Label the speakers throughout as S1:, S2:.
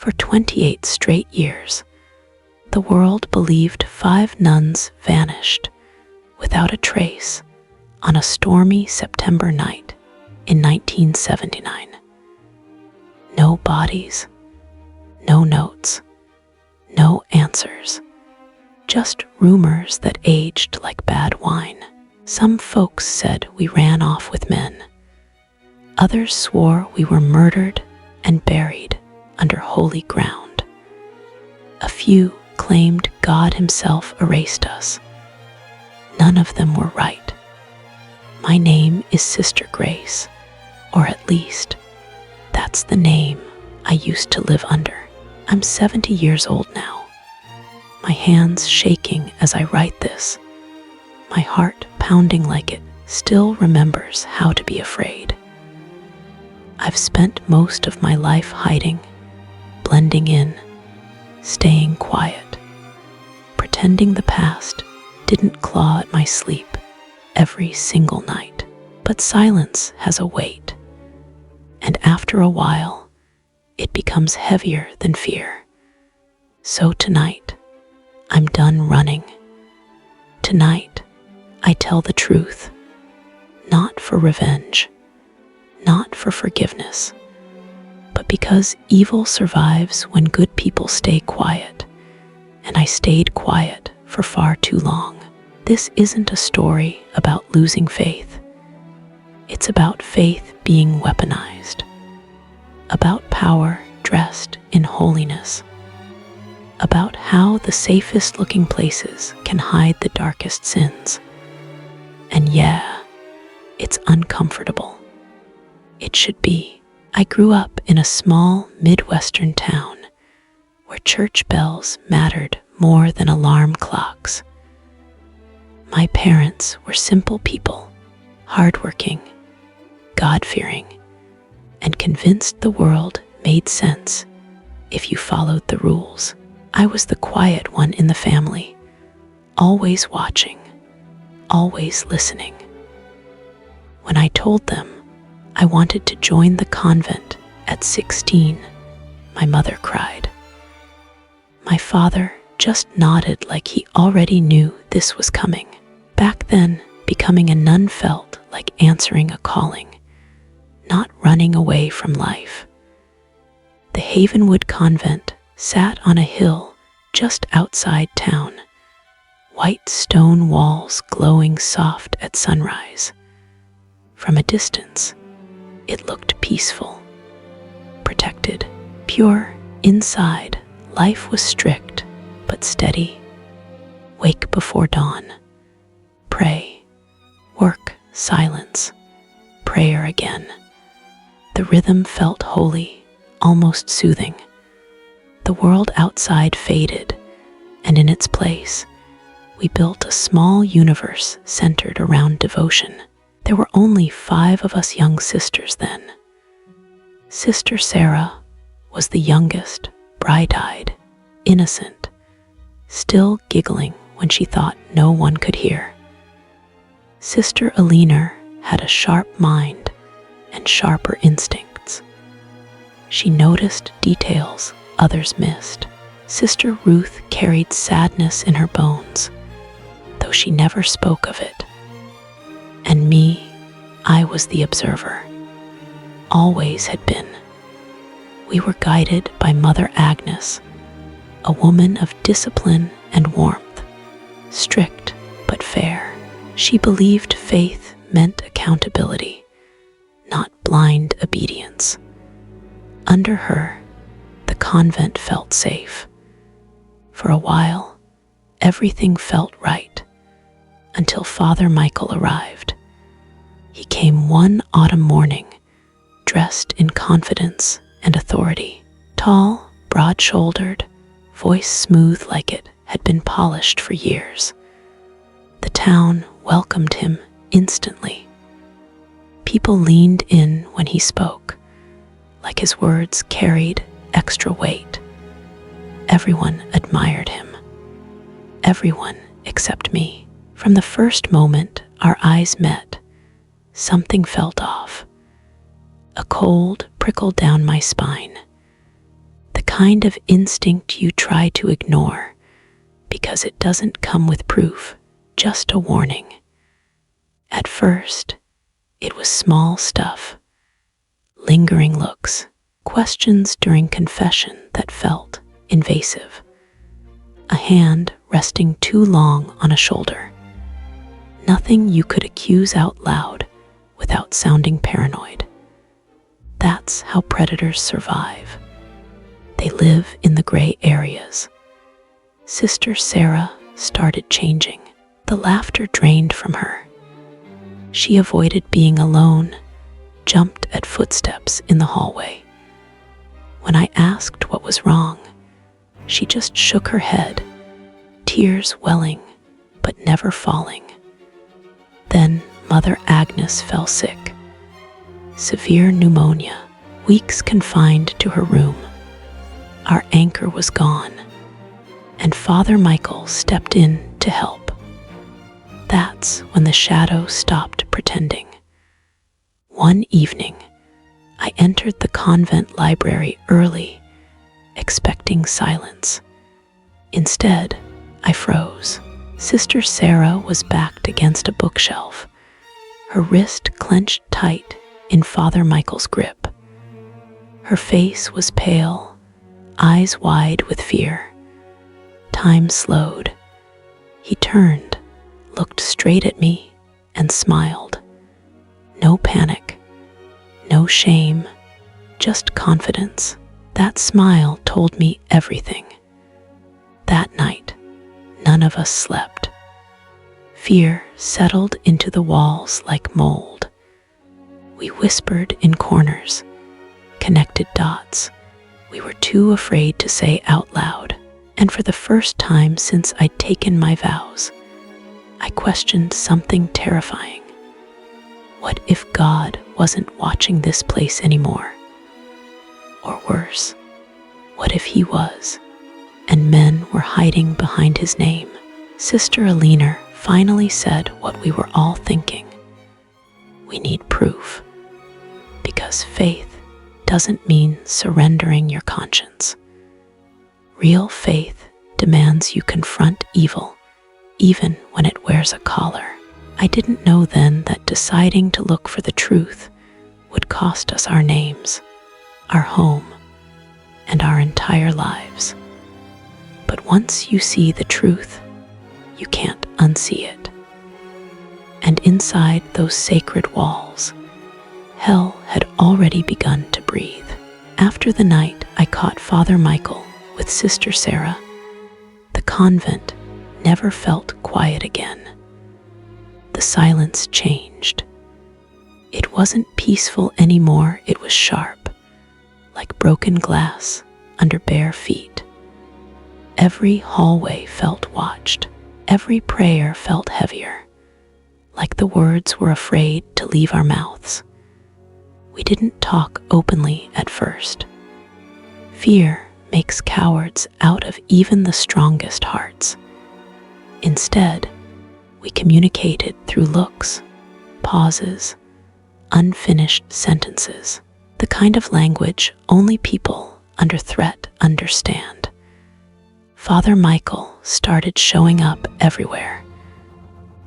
S1: For 28 straight years, the world believed 5 nuns vanished without a trace on a stormy September night in 1979. No bodies, no notes, no answers, just rumors that aged like bad wine. Some folks said we ran off with men. Others swore we were murdered and buried under holy ground. A few claimed God himself erased us. None of them were right. My name is Sister Grace, or at least, that's the name I used to live under. I'm 70 years old now, my hands shaking as I write this, my heart pounding like it still remembers how to be afraid. I've spent most of my life hiding, blending in, staying quiet, pretending the past didn't claw at my sleep every single night. But silence has a weight, and after a while, it becomes heavier than fear. So tonight, I'm done running. Tonight, I tell the truth, not for revenge, not for forgiveness, but because evil survives when good people stay quiet, and I stayed quiet for far too long. This isn't a story about losing faith. It's about faith being weaponized, about power dressed in holiness, about how the safest looking places can hide the darkest sins. And yeah, it's uncomfortable. It should be. I grew up in a small Midwestern town where church bells mattered more than alarm clocks. My parents were simple people, hardworking, God-fearing, and convinced the world made sense if you followed the rules. I was the quiet one in the family, always watching, always listening. When I told them I wanted to join the convent at 16, my mother cried. My father just nodded like he already knew this was coming. Back then, becoming a nun felt like answering a calling, not running away from life. The Havenwood Convent sat on a hill just outside town, white stone walls glowing soft at sunrise. From a distance, it looked peaceful, protected, pure. Inside, life was strict but steady. Wake before dawn, pray, work, silence, prayer again. The rhythm felt holy, almost soothing. The world outside faded, and in its place, we built a small universe centered around devotion. There were only 5 of us young sisters then. Sister Sarah was the youngest, bright-eyed, innocent, still giggling when she thought no one could hear. Sister Eleanor had a sharp mind and sharper instincts. She noticed details others missed. Sister Ruth carried sadness in her bones, though she never spoke of it. And me, I was the observer. Always had been. We were guided by Mother Agnes, a woman of discipline and warmth, strict but fair. She believed faith meant accountability, not blind obedience. Under her, the convent felt safe. For a while, everything felt right, until Father Michael arrived. He came one autumn morning, dressed in confidence and authority. Tall, broad-shouldered, voice smooth like it had been polished for years. The town welcomed him instantly. People leaned in when he spoke, like his words carried extra weight. Everyone admired him. Everyone except me. From the first moment our eyes met, something felt off. A cold prickled down my spine, the kind of instinct you try to ignore because it doesn't come with proof, just a warning. At first, it was small stuff, lingering looks, questions during confession that felt invasive, a hand resting too long on a shoulder. Nothing you could accuse out loud without sounding paranoid. That's how predators survive. They live in the gray areas. Sister Sarah started changing. The laughter drained from her. She avoided being alone, jumped at footsteps in the hallway. When I asked what was wrong, she just shook her head, tears welling but never falling. Then Mother Agnes fell sick. Severe pneumonia, weeks confined to her room. Our anchor was gone, and Father Michael stepped in to help. That's when the shadow stopped pretending. One evening, I entered the convent library early, expecting silence. Instead, I froze. Sister Sarah was backed against a bookshelf, her wrist clenched tight in Father Michael's grip. Her face was pale, eyes wide with fear. Time slowed. He turned, looked straight at me, and smiled. No panic, no shame, just confidence. That smile told me everything. That night, none of us slept. Fear settled into the walls like mold. We whispered in corners, connected dots we were too afraid to say out loud. And for the first time since I'd taken my vows, I questioned something terrifying. What if God wasn't watching this place anymore? Or worse, what if he was, and men were hiding behind his name? Sister Alina finally said what we were all thinking. We need proof, because faith doesn't mean surrendering your conscience. Real faith demands you confront evil, even when it wears a collar. I didn't know then that deciding to look for the truth would cost us our names, our home, and our entire lives. But once you see the truth, you can't unsee it. And inside those sacred walls, hell had already begun to breathe. After the night I caught Father Michael with Sister Sarah, the convent never felt quiet again. The silence changed. It wasn't peaceful anymore, it was sharp, like broken glass under bare feet. Every hallway felt watched. Every prayer felt heavier, like the words were afraid to leave our mouths. We didn't talk openly at first. Fear makes cowards out of even the strongest hearts. Instead, we communicated through looks, pauses, unfinished sentences, the kind of language only people under threat understand. Father Michael started showing up everywhere,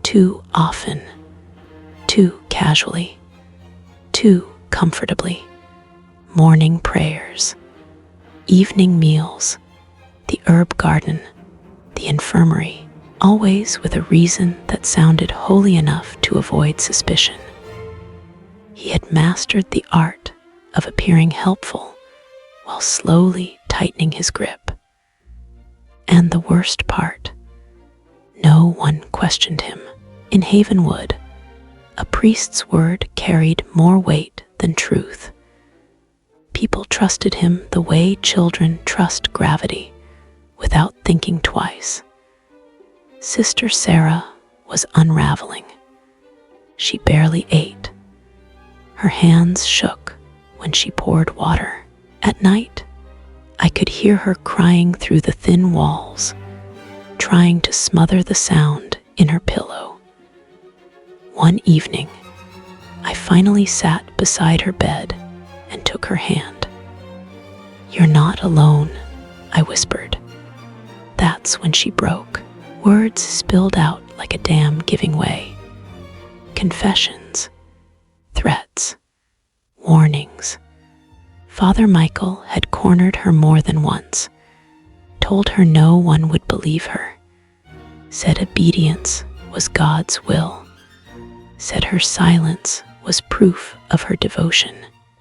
S1: too often, too casually, too comfortably. Morning prayers, evening meals, the herb garden, the infirmary, always with a reason that sounded holy enough to avoid suspicion. He had mastered the art of appearing helpful while slowly tightening his grip. And the worst part, no one questioned him. In Havenwood, a priest's word carried more weight than truth. People trusted him the way children trust gravity, without thinking twice. Sister Sarah was unraveling. She barely ate. Her hands shook when she poured water. At night, I could hear her crying through the thin walls, trying to smother the sound in her pillow. One evening, I finally sat beside her bed and took her hand. "You're not alone," I whispered. That's when she broke. Words spilled out like a dam giving way. Confessions, threats, warnings. Father Michael had cornered her more than once, told her no one would believe her, said obedience was God's will, said her silence was proof of her devotion.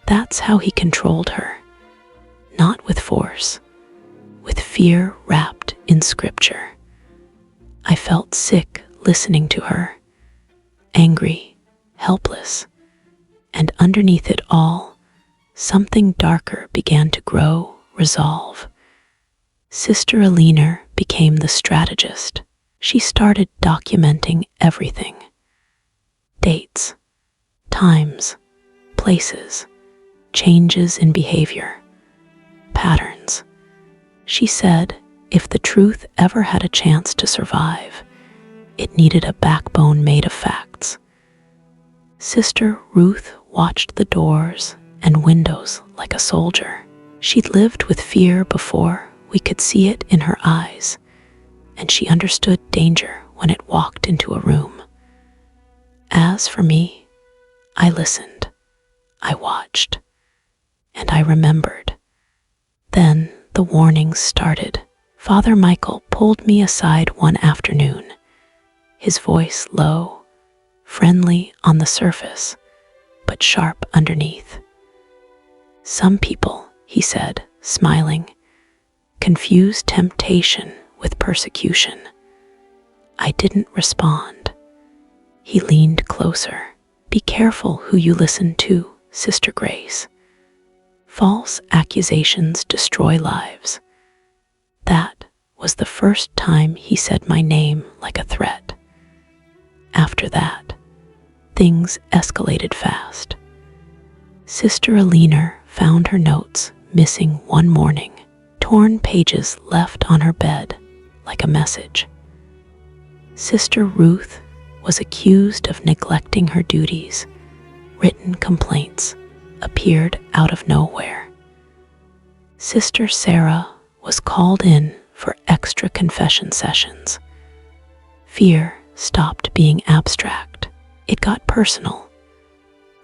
S1: That's how he controlled her, not with force, with fear wrapped in scripture. I felt sick listening to her, angry, helpless, and underneath it all, something darker began to grow, resolve. Sister Alina became the strategist. She started documenting everything. Dates, times, places, changes in behavior, patterns. She said if the truth ever had a chance to survive, it needed a backbone made of facts. Sister Ruth watched the doors and windows like a soldier. She'd lived with fear before we could see it in her eyes, and she understood danger when it walked into a room. As for me, I listened, I watched, and I remembered. Then the warnings started. Father Michael pulled me aside one afternoon, his voice low, friendly on the surface, but sharp underneath. Some people, he said, smiling, confuse temptation with persecution. I didn't respond. He leaned closer. Be careful who you listen to, Sister Grace. False accusations destroy lives. That was the first time he said my name like a threat. After that, things escalated fast. Sister Alina found her notes missing one morning, torn pages left on her bed like a message. Sister Ruth was accused of neglecting her duties. Written complaints appeared out of nowhere. Sister Sarah was called in for extra confession sessions. Fear stopped being abstract. It got personal.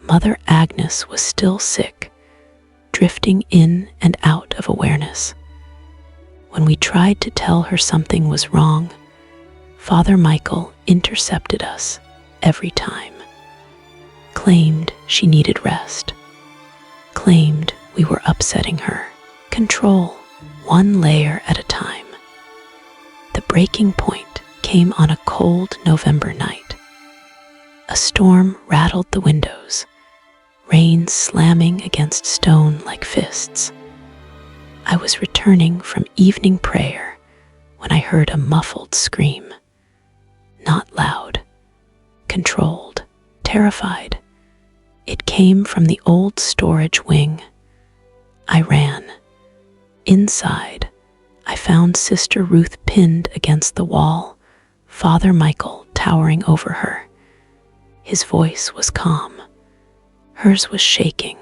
S1: Mother Agnes was still sick, drifting in and out of awareness. When we tried to tell her something was wrong, Father Michael intercepted us every time. Claimed she needed rest. Claimed we were upsetting her. Control, one layer at a time. The breaking point came on a cold November night. A storm rattled the windows, rain slamming against stone like fists. I was returning from evening prayer when I heard a muffled scream. Not loud, controlled, terrified. It came from the old storage wing. I ran. Inside, I found Sister Ruth pinned against the wall, Father Michael towering over her. His voice was calm. Hers was shaking.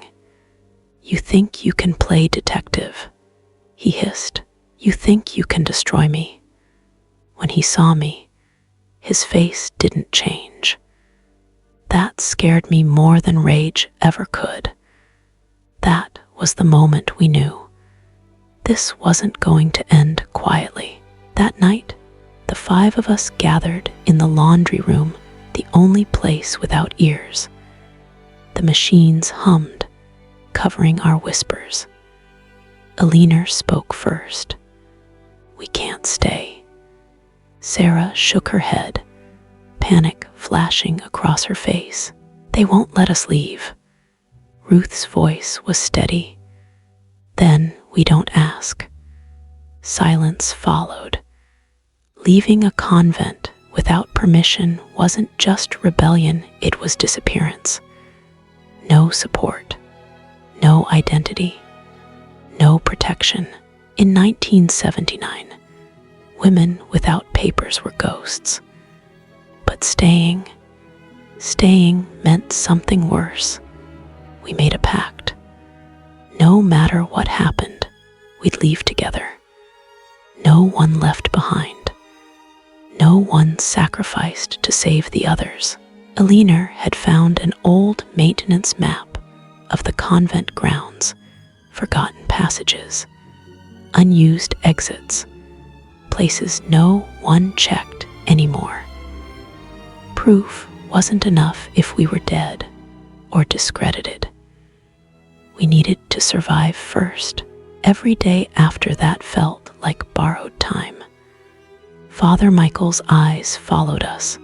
S1: You think you can play detective, he hissed. You think you can destroy me. When he saw me, his face didn't change. That scared me more than rage ever could. That was the moment we knew. This wasn't going to end quietly. That night, the 5 of us gathered in the laundry room, the only place without ears. The machines hummed, covering our whispers. Alina spoke first. We can't stay. Sarah shook her head, panic flashing across her face. They won't let us leave. Ruth's voice was steady. Then we don't ask. Silence followed. Leaving a convent without permission wasn't just rebellion, it was disappearance. No support, no identity, no protection. In 1979, women without papers were ghosts. But staying meant something worse. We made a pact. No matter what happened, we'd leave together. No one left behind. No one sacrificed to save the others. Eleanor had found an old maintenance map of the convent grounds, forgotten passages, unused exits, places no one checked anymore. Proof wasn't enough if we were dead or discredited. We needed to survive first. Every day after that felt like borrowed time. Father Michael's eyes followed us.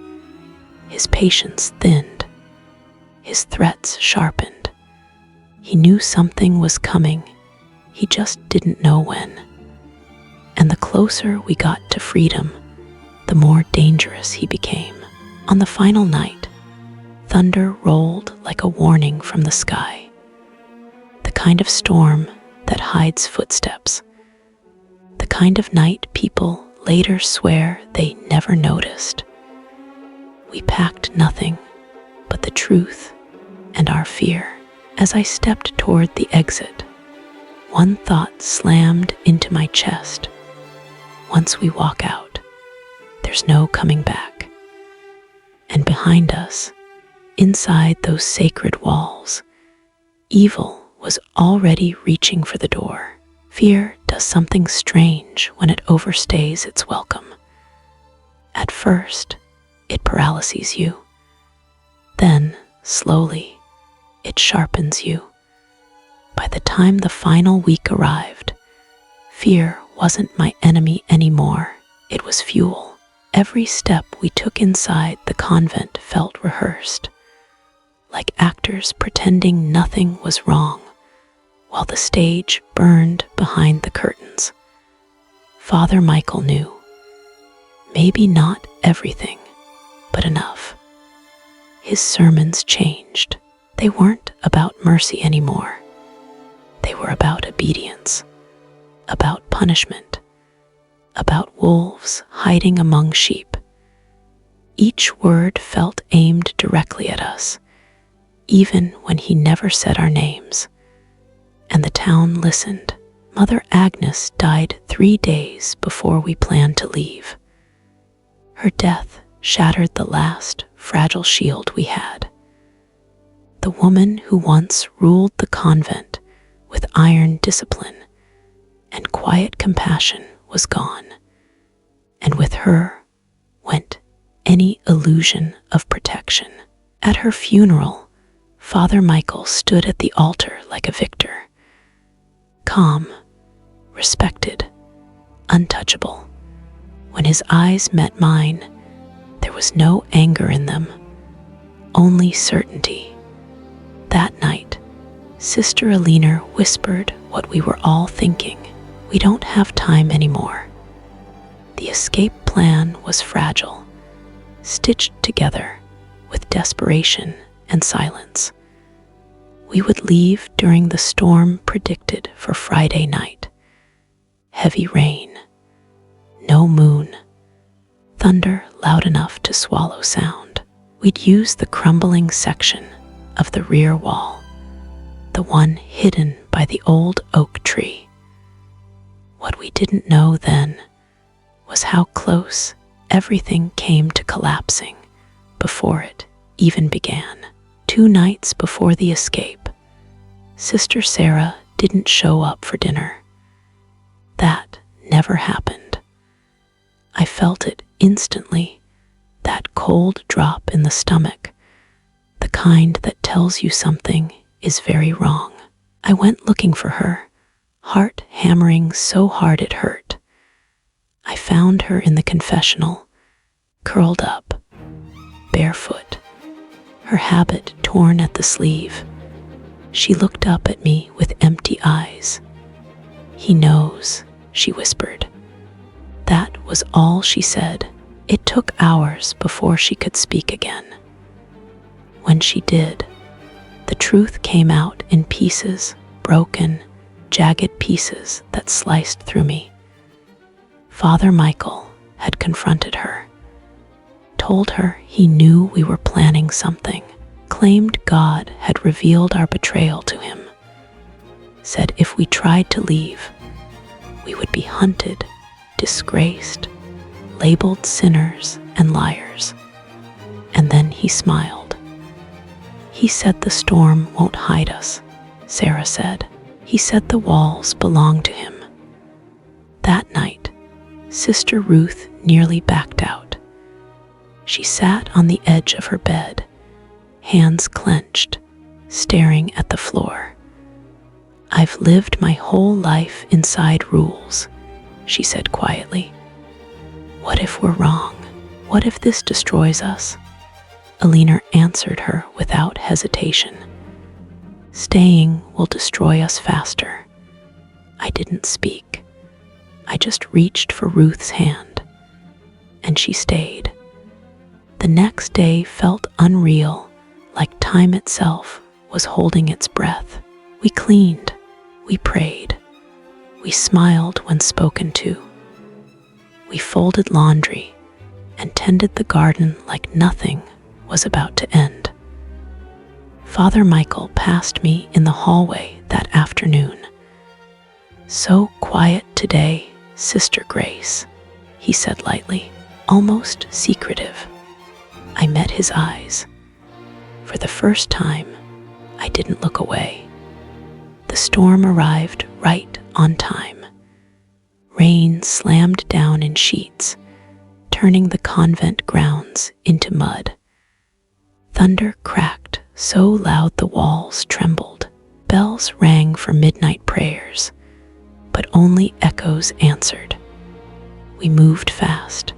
S1: His patience thinned. His threats sharpened. He knew something was coming. He just didn't know when. And the closer we got to freedom, the more dangerous he became. On the final night, thunder rolled like a warning from the sky. The kind of storm that hides footsteps. The kind of night people later swear they never noticed. We packed nothing but the truth and our fear. As I stepped toward the exit, one thought slammed into my chest. Once we walk out, there's no coming back. And behind us, inside those sacred walls, evil was already reaching for the door. Fear does something strange when it overstays its welcome. At first, it paralyzes you. Then, slowly, it sharpens you. By the time the final week arrived, fear wasn't my enemy anymore. It was fuel. Every step we took inside the convent felt rehearsed, like actors pretending nothing was wrong, while the stage burned behind the curtains. Father Michael knew. Maybe not everything, but enough. His sermons changed. They weren't about mercy anymore. They were about obedience, about punishment, about wolves hiding among sheep. Each word felt aimed directly at us, even when he never said our names. And the town listened. Mother Agnes died 3 days before we planned to leave. Her death shattered the last fragile shield we had. The woman who once ruled the convent with iron discipline and quiet compassion was gone, and with her went any illusion of protection. At her funeral, Father Michael stood at the altar like a victor. Calm, respected, untouchable. When his eyes met mine, there was no anger in them, only certainty. That night, Sister Eleanor whispered what we were all thinking. We don't have time anymore. The escape plan was fragile, stitched together with desperation and silence. We would leave during the storm predicted for Friday night. Heavy rain, no moon, thunder loud enough to swallow sound. We'd use the crumbling section of the rear wall, the one hidden by the old oak tree. What we didn't know then was how close everything came to collapsing before it even began. 2 nights before the escape, Sister Sarah didn't show up for dinner. That never happened. I felt it instantly, that cold drop in the stomach, the kind that tells you something is very wrong. I went looking for her, heart hammering so hard it hurt. I found her in the confessional, curled up, barefoot, her habit torn at the sleeve. She looked up at me with empty eyes. "He knows," she whispered. That was all she said. It took hours before she could speak again. When she did, the truth came out in pieces, broken, jagged pieces that sliced through me. Father Michael had confronted her, told her he knew we were planning something, claimed God had revealed our betrayal to him, said if we tried to leave, we would be hunted, disgraced, labeled sinners and liars. And then he smiled. "He said the storm won't hide us," Sarah said. "He said the walls belong to him." That night, Sister Ruth nearly backed out. She sat on the edge of her bed, hands clenched, staring at the floor. "I've lived my whole life inside rules," she said quietly. "What if we're wrong? What if this destroys us?" Alina answered her without hesitation. "Staying will destroy us faster." I didn't speak. I just reached for Ruth's hand, and she stayed. The next day felt unreal, like time itself was holding its breath. We cleaned, we prayed, we smiled when spoken to. We folded laundry and tended the garden like nothing was about to end. Father Michael passed me in the hallway that afternoon. "So quiet today, Sister Grace," he said lightly, almost secretive. I met his eyes. For the first time, I didn't look away. The storm arrived right on time. Rain slammed down in sheets, turning the convent grounds into mud. Thunder cracked so loud the walls trembled. Bells rang for midnight prayers, but only echoes answered. We moved fast,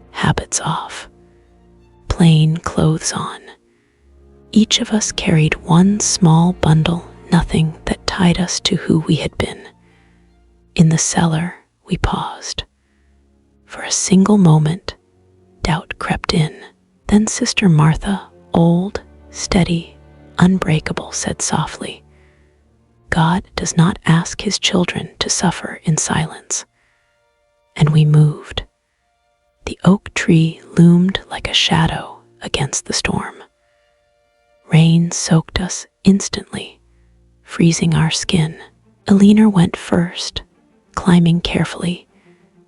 S1: habits off, plain clothes on. Each of us carried one small bundle, nothing that tied us to who we had been. In the cellar, we paused. For a single moment, doubt crept in. Then Sister Martha, old, steady, unbreakable, said softly, "God does not ask his children to suffer in silence." And we moved. The oak tree loomed like a shadow against the storm. Rain soaked us instantly, freezing our skin. Alina went first, climbing carefully,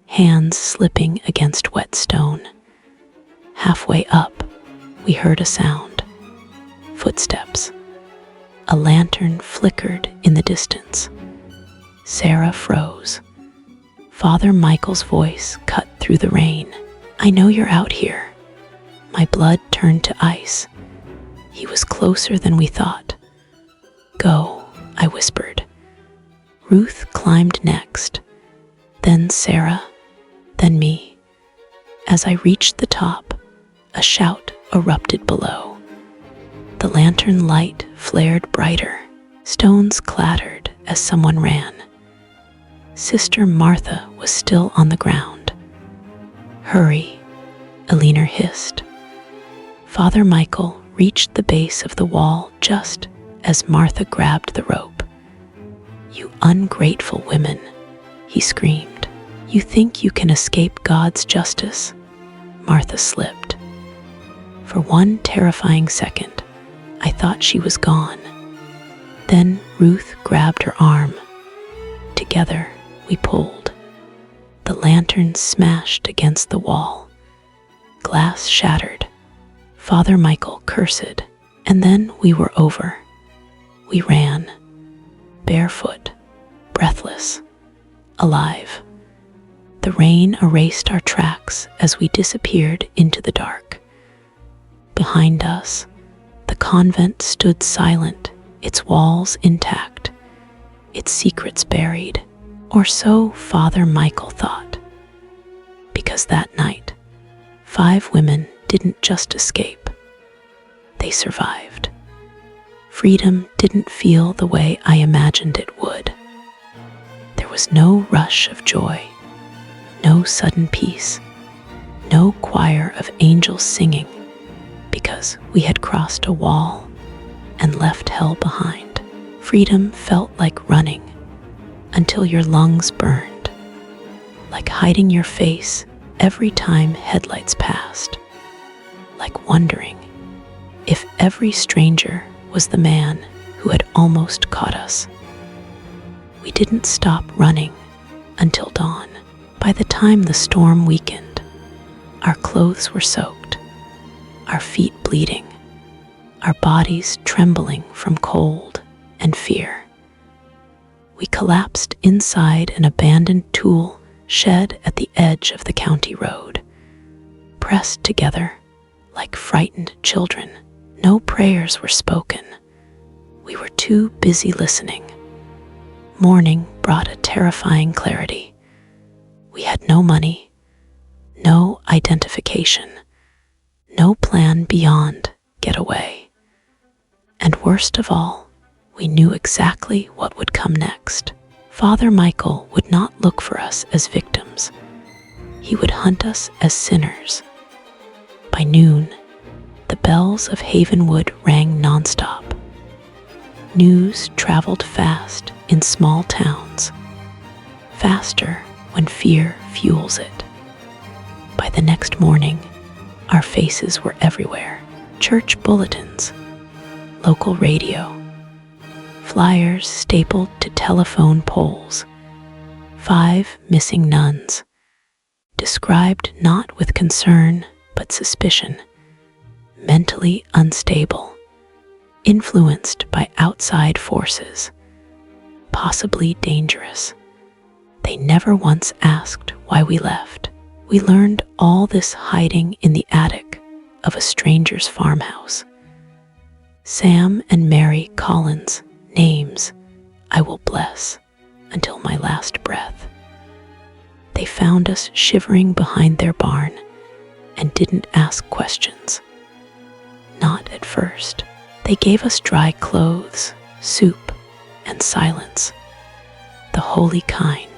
S1: hands slipping against wet stone. Halfway up, we heard a sound. Footsteps. A lantern flickered in the distance. Sarah froze. Father Michael's voice cut through the rain. "I know you're out here." My blood turned to ice. He was closer than we thought. "Go," I whispered. Ruth climbed next, then Sarah, then me. As I reached the top, a shout erupted below. The lantern light flared brighter. Stones clattered as someone ran. Sister Martha was still on the ground. "Hurry," Alina hissed. Father Michael reached the base of the wall just as Martha grabbed the rope. "You ungrateful women," he screamed. "You think you can escape God's justice?" Martha slipped. For one terrifying second, I thought she was gone. Then Ruth grabbed her arm. Together, we pulled. The lantern smashed against the wall. Glass shattered. Father Michael cursed, and then we were over. We ran, barefoot, breathless, alive. The rain erased our tracks as we disappeared into the dark. Behind us, the convent stood silent, its walls intact, its secrets buried, or so Father Michael thought. Because that night, 5 women didn't just escape, they survived. Freedom didn't feel the way I imagined it would. There was no rush of joy, no sudden peace, no choir of angels singing, because we had crossed a wall and left hell behind. Freedom felt like running until your lungs burned, like hiding your face every time headlights passed, like wondering if every stranger was the man who had almost caught us. We didn't stop running until dawn, By the time the storm weakened, our clothes were soaked, our feet bleeding, our bodies trembling from cold and fear. We collapsed inside an abandoned tool shed at the edge of the county road, pressed together like frightened children. No prayers were spoken. We were too busy listening. Morning brought a terrifying clarity. We had no money, no identification, no plan beyond getaway. And worst of all, we knew exactly what would come next. Father Michael would not look for us as victims. He would hunt us as sinners. By noon, the bells of Havenwood rang nonstop. News traveled fast in small towns, faster when fear fuels it. By the next morning, our faces were everywhere. Church bulletins, local radio, flyers stapled to telephone poles, 5 missing nuns, described not with concern but suspicion, mentally unstable, influenced by outside forces, possibly dangerous. They never once asked why we left. We learned all this hiding in the attic of a stranger's farmhouse. Sam and Mary Collins, names I will bless until my last breath. They found us shivering behind their barn and didn't ask questions. Not at first. They gave us dry clothes, soup, and silence, the holy kind.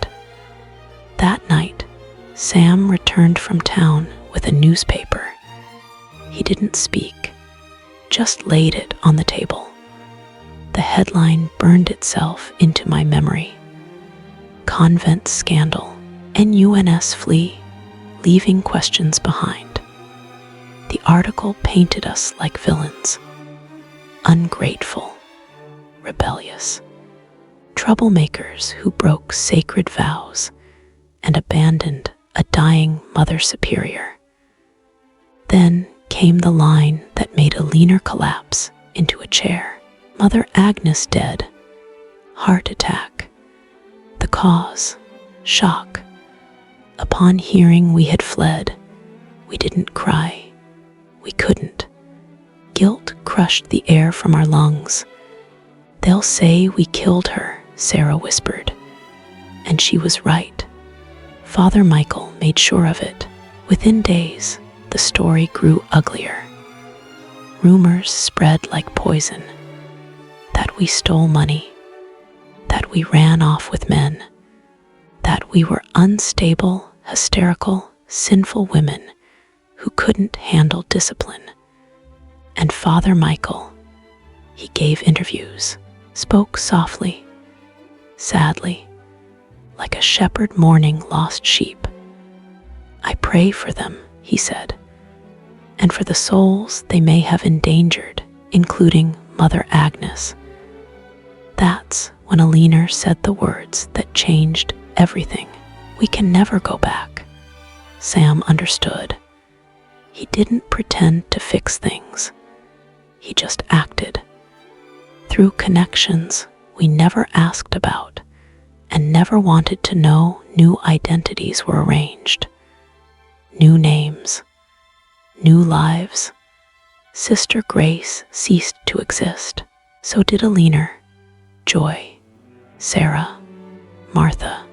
S1: That night, Sam returned from town with a newspaper. He didn't speak, just laid it on the table. The headline burned itself into my memory. Convent scandal, NUNS flee, leaving questions behind. The article painted us like villains, ungrateful, rebellious, troublemakers who broke sacred vows and abandoned a dying Mother Superior. Then came the line that made a leaner collapse into a chair. Mother Agnes dead, heart attack. The cause, shock. Upon hearing we had fled, we didn't cry. We couldn't. Guilt crushed the air from our lungs. They'll say we killed her, Sarah whispered. And she was right. Father Michael made sure of it. Within days, the story grew uglier. Rumors spread like poison. That we stole money. That we ran off with men. That we were unstable, hysterical, sinful women who couldn't handle discipline. And Father Michael, he gave interviews, spoke softly, sadly, like a shepherd mourning lost sheep. I pray for them, he said, and for the souls they may have endangered, including Mother Agnes. That's when a leaner said the words that changed everything. We can never go back. Sam understood. He didn't pretend to fix things. He just acted. Through connections we never asked about and never wanted to know, new identities were arranged. New names. New lives. Sister Grace ceased to exist. So did a leaner, Joy, Sarah, Martha.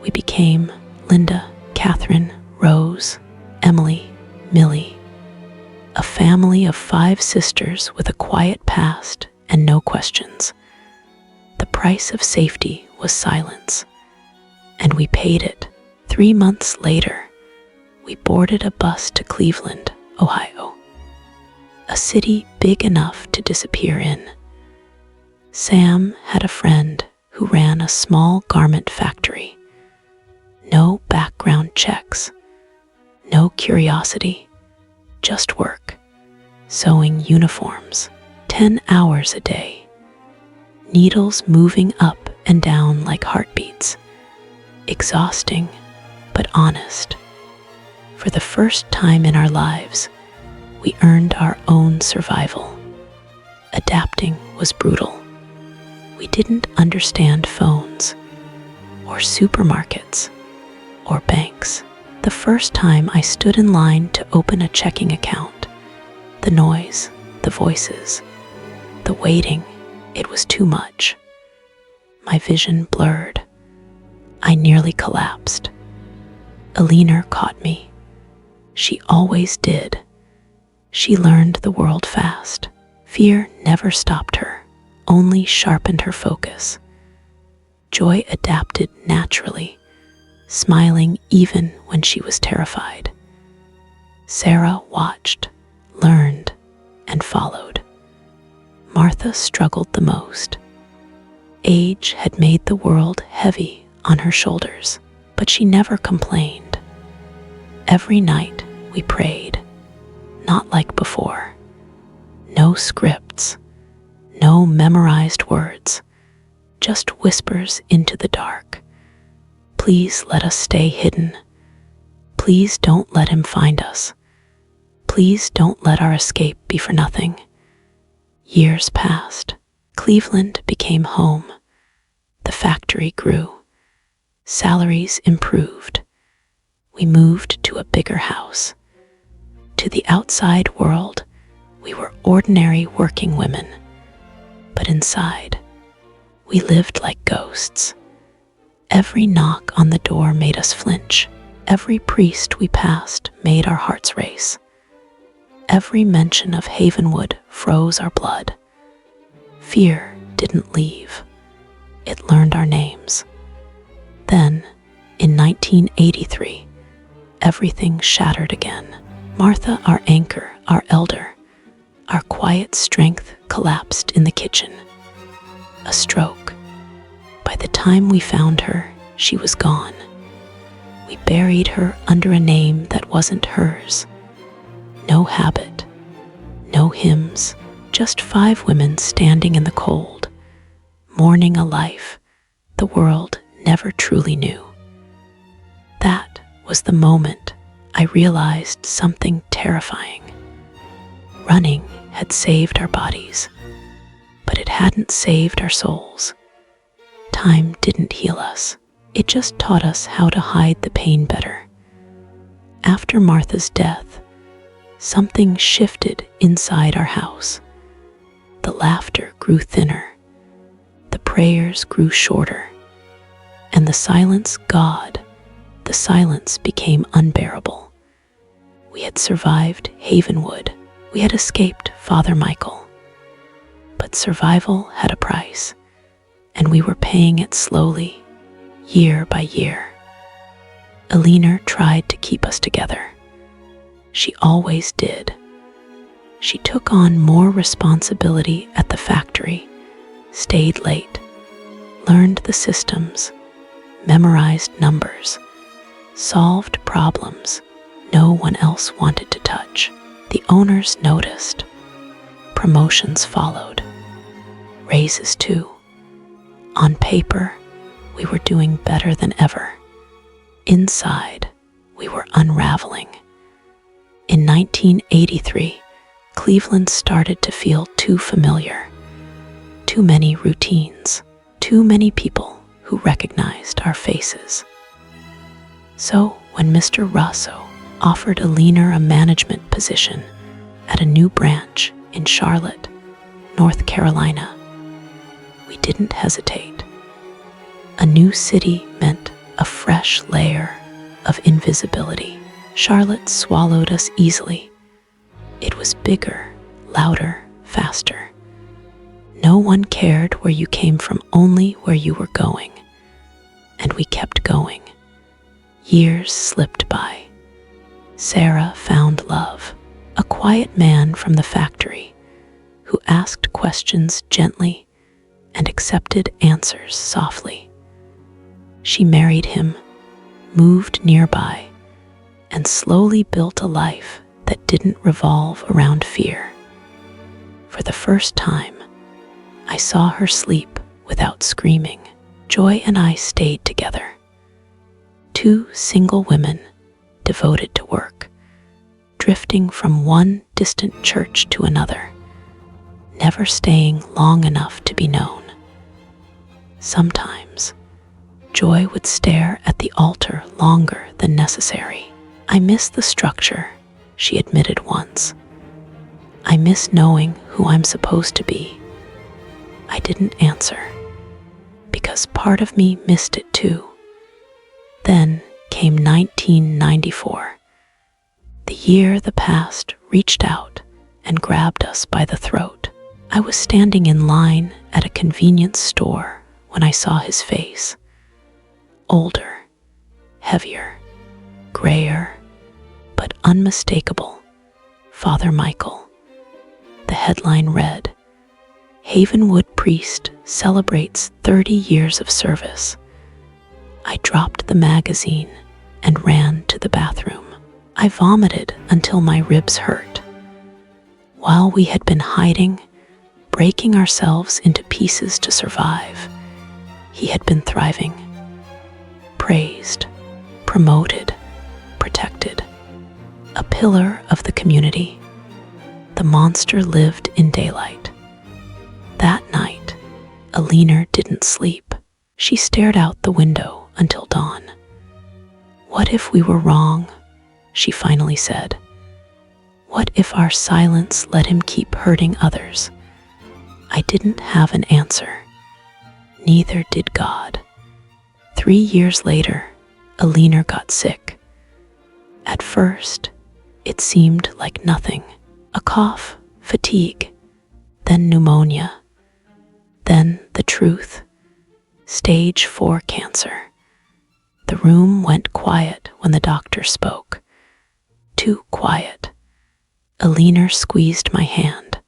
S1: We became Linda, Catherine, Rose, Emily, Millie. A family of 5 sisters with a quiet past and no questions. The price of safety was silence, and we paid it. 3 months later, we boarded a bus to Cleveland, Ohio, a city big enough to disappear in. Sam had a friend who ran a small garment factory. No background checks, no curiosity, just work, sewing uniforms, 10 hours a day, needles moving up and down like heartbeats, exhausting but honest. For the first time in our lives, we earned our own survival. Adapting was brutal. We didn't understand phones, or supermarkets, or banks. The first time I stood in line to open a checking account, the noise, the voices, the waiting, it was too much. My vision blurred. I nearly collapsed. Alina caught me. She always did. She learned the world fast. Fear never stopped her, only sharpened her focus. Joy adapted naturally, smiling even when she was terrified. Sarah watched, learned, and followed. Martha struggled the most. Age had made the world heavy on her shoulders, but she never complained. Every night we prayed, not like before. No scripts, no memorized words, just whispers into the dark. Please let us stay hidden. Please don't let him find us. Please don't let our escape be for nothing. Years passed. Cleveland became home. The factory grew. Salaries improved. We moved to a bigger house. To the outside world, we were ordinary working women. But inside, we lived like ghosts. Every knock on the door made us flinch. Every priest we passed made our hearts race. Every mention of Havenwood froze our blood. Fear didn't leave. It learned our names. Then, in 1983, everything shattered again. Martha, our anchor, our elder, our quiet strength collapsed in the kitchen. A stroke. By the time we found her, she was gone. We buried her under a name that wasn't hers. No habit, no hymns, just 5 women standing in the cold, mourning a life the world never truly knew. That was the moment I realized something terrifying. Running had saved our bodies, but it hadn't saved our souls. Time didn't heal us. It just taught us how to hide the pain better. After Martha's death, something shifted inside our house. The laughter grew thinner, the prayers grew shorter, and the silence became unbearable. We had survived Havenwood. We had escaped Father Michael. But survival had a price, and we were paying it slowly, year by year. Alina tried to keep us together. She always did. She took on more responsibility at the factory, stayed late, learned the systems, memorized numbers, solved problems no one else wanted to touch. The owners noticed. Promotions followed. Raises too. On paper, we were doing better than ever. Inside, we were unraveling. In 1983, Cleveland started to feel too familiar. Too many routines. Too many people who recognized our faces. So when Mr. Russo offered Alina a management position at a new branch in Charlotte, North Carolina, we didn't hesitate. A new city meant a fresh layer of invisibility. Charlotte swallowed us easily. It was bigger, louder, faster. No one cared where you came from, only where you were going. And we kept going. Years slipped by. Sarah found love, a quiet man from the factory who asked questions gently and accepted answers softly. She married him, moved nearby, and slowly built a life that didn't revolve around fear. For the first time, I saw her sleep without screaming. Joy and I stayed together. 2 single women devoted to work, drifting from one distant church to another, never staying long enough to be known. Sometimes, Joy would stare at the altar longer than necessary. "I miss the structure," she admitted once. "I miss knowing who I'm supposed to be." I didn't answer, because part of me missed it too. Then came 1994, the year the past reached out and grabbed us by the throat. I was standing in line at a convenience store when I saw his face. Older, heavier, grayer, but unmistakable. Father Michael. The headline read, "Havenwood Priest Celebrates 30 Years of Service." I dropped the magazine and ran to the bathroom. I vomited until my ribs hurt. While we had been hiding, breaking ourselves into pieces to survive, he had been thriving. Praised, promoted, protected. A pillar of the community. The monster lived in daylight. That night, Alina didn't sleep. She stared out the window until dawn. "What if we were wrong?" she finally said. "What if our silence let him keep hurting others?" I didn't have an answer. Neither did God. 3 years later, Alina got sick. At first, it seemed like nothing. A cough, fatigue, then pneumonia, then the truth. Stage 4 cancer. The room went quiet when the doctor spoke. Too quiet. Alina squeezed my hand.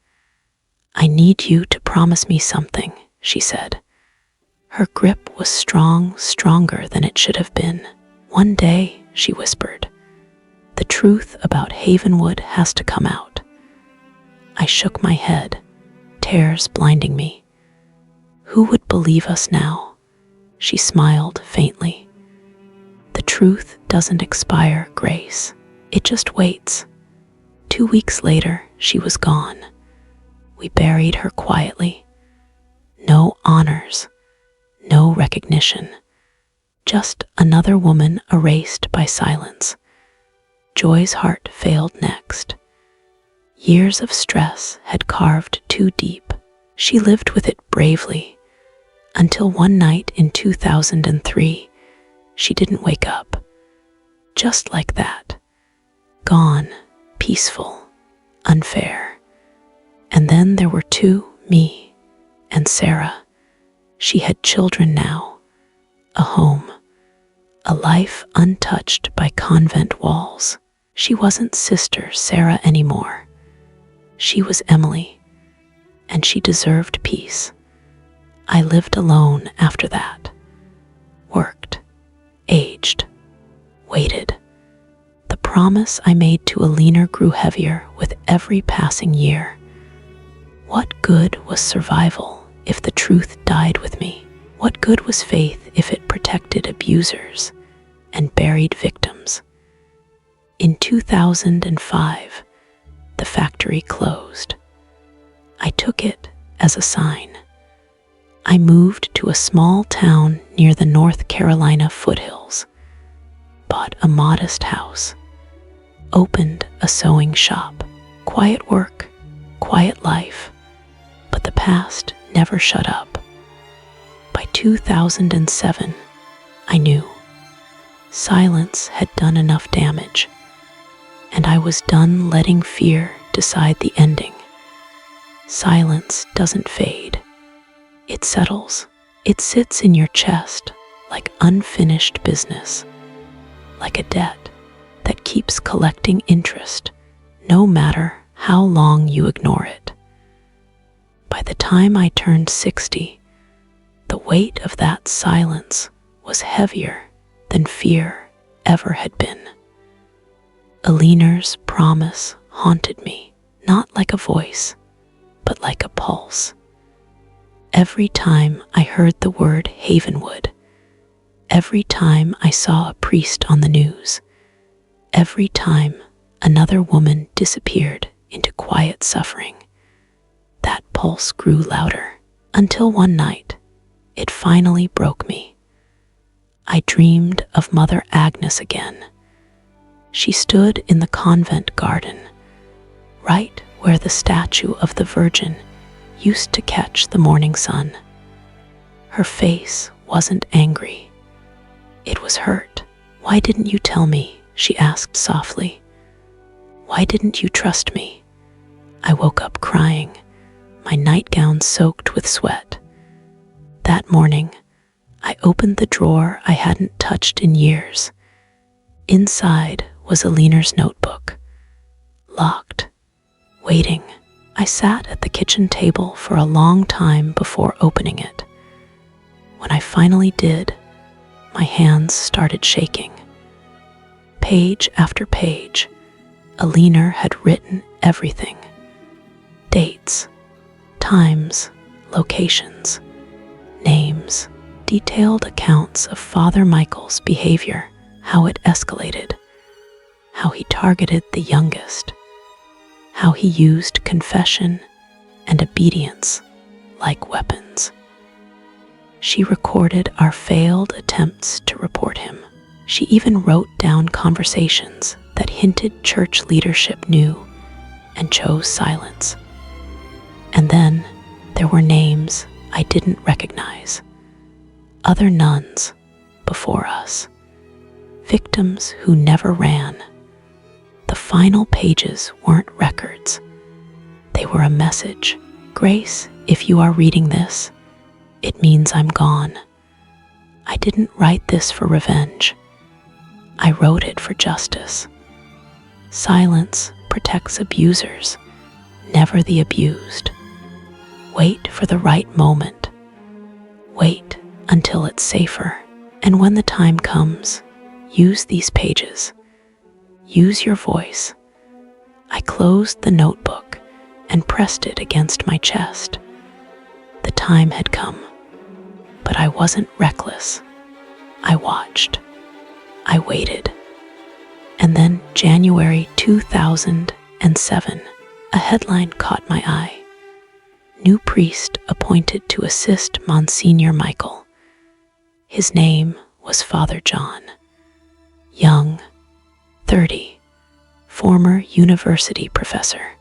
S1: "I need you to promise me something," she said. Her grip was strong, stronger than it should have been. "One day," she whispered, "the truth about Havenwood has to come out." I shook my head, tears blinding me. "Who would believe us now?" She smiled faintly. "The truth doesn't expire, Grace. It just waits." 2 weeks later, she was gone. We buried her quietly. No honors, no recognition. Just another woman erased by silence. Joy's heart failed next. Years of stress had carved too deep. She lived with it bravely, until one night in 2003, she didn't wake up. Just like that. Gone, peaceful, unfair. And then there were 2, me and Sarah. She had children now, a home, a life untouched by convent walls. She wasn't Sister Sarah anymore. She was Emily, and she deserved peace. I lived alone after that. Worked, aged, waited. The promise I made to Alina grew heavier with every passing year. What good was survival if the truth died with me? What good was faith if it protected abusers and buried victims? In 2005, the factory closed. I took it as a sign. I moved to a small town near the North Carolina foothills, bought a modest house, opened a sewing shop. Quiet work, quiet life, but the past never shut up. By 2007, I knew silence had done enough damage, and I was done letting fear decide the ending. Silence doesn't fade. It settles. It sits in your chest like unfinished business, like a debt that keeps collecting interest no matter how long you ignore it. By the time I turned 60, the weight of that silence was heavier than fear ever had been. Alina's promise haunted me, not like a voice, but like a pulse. Every time I heard the word Havenwood, Every time I saw a priest on the news, every time another woman disappeared into quiet suffering, that pulse grew louder until one night it finally broke me. I dreamed of Mother Agnes again. She stood in the convent garden, right where the statue of the Virgin used to catch the morning sun. Her face wasn't angry. It was hurt. "Why didn't you tell me?" she asked softly. "Why didn't you trust me?" I woke up crying, my nightgown soaked with sweat. That morning, I opened the drawer I hadn't touched in years. Inside was Aliner's notebook, locked, waiting. I sat at the kitchen table for a long time before opening it. When I finally did, my hands started shaking. Page after page, Aliner had written everything. Dates, times, locations, names, detailed accounts of Father Michael's behavior, how it escalated, how he targeted the youngest, how he used confession and obedience like weapons. She recorded our failed attempts to report him. She even wrote down conversations that hinted church leadership knew and chose silence. And then there were names I didn't recognize. Other nuns before us. Victims who never ran. The final pages weren't records. They were a message. "Grace, if you are reading this, it means I'm gone. I didn't write this for revenge. I wrote it for justice. Silence protects abusers, never the abused. Wait for the right moment. Wait until it's safer. And when the time comes, use these pages. Use your voice." I closed the notebook and pressed it against my chest. The time had come, but I wasn't reckless. I watched. I waited. And then January 2007, a headline caught my eye. New priest appointed to assist Monsignor Michael. His name was Father John. Young, 30, former university professor,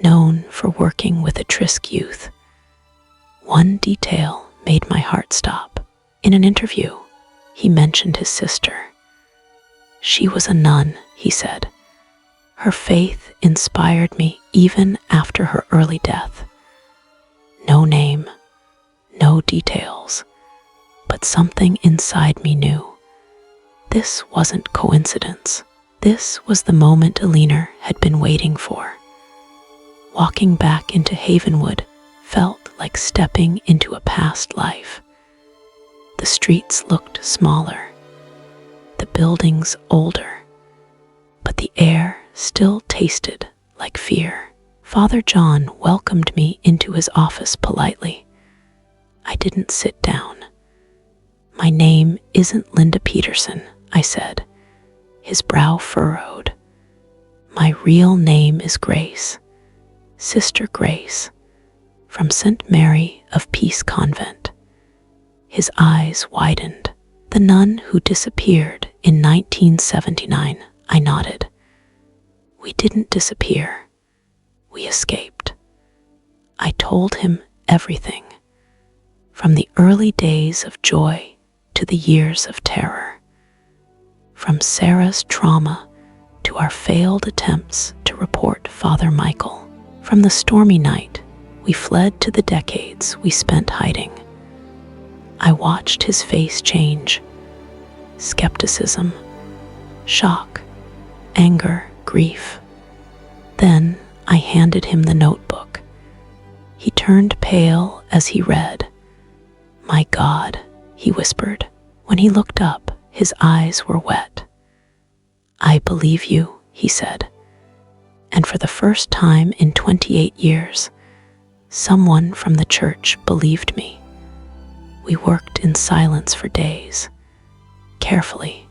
S1: known for working with at-risk youth. One detail made my heart stop. In an interview, he mentioned his sister. "She was a nun," he said. "Her faith inspired me even after her early death." No name, no details, but something inside me knew. This wasn't coincidence. This was the moment Aliner had been waiting for. Walking back into Havenwood felt like stepping into a past life. The streets looked smaller, the buildings older, but the air still tasted like fear. Father John welcomed me into his office politely. I didn't sit down. "My name isn't Linda Peterson," I said, his brow furrowed. "My real name is Grace, Sister Grace, from St. Mary of Peace Convent." His eyes widened. "The nun who disappeared in 1979, I nodded. "We didn't disappear. We escaped." I told him everything, from the early days of joy to the years of terror, from Sarah's trauma to our failed attempts to report Father Michael. From the stormy night, we fled to the decades we spent hiding. I watched his face change. Skepticism, shock, anger, grief. Then I handed him the notebook. He turned pale as he read. "My God," he whispered. When he looked up, his eyes were wet. "I believe you," he said. And for the first time in 28 years, someone from the church believed me. We worked in silence for days. Carefully,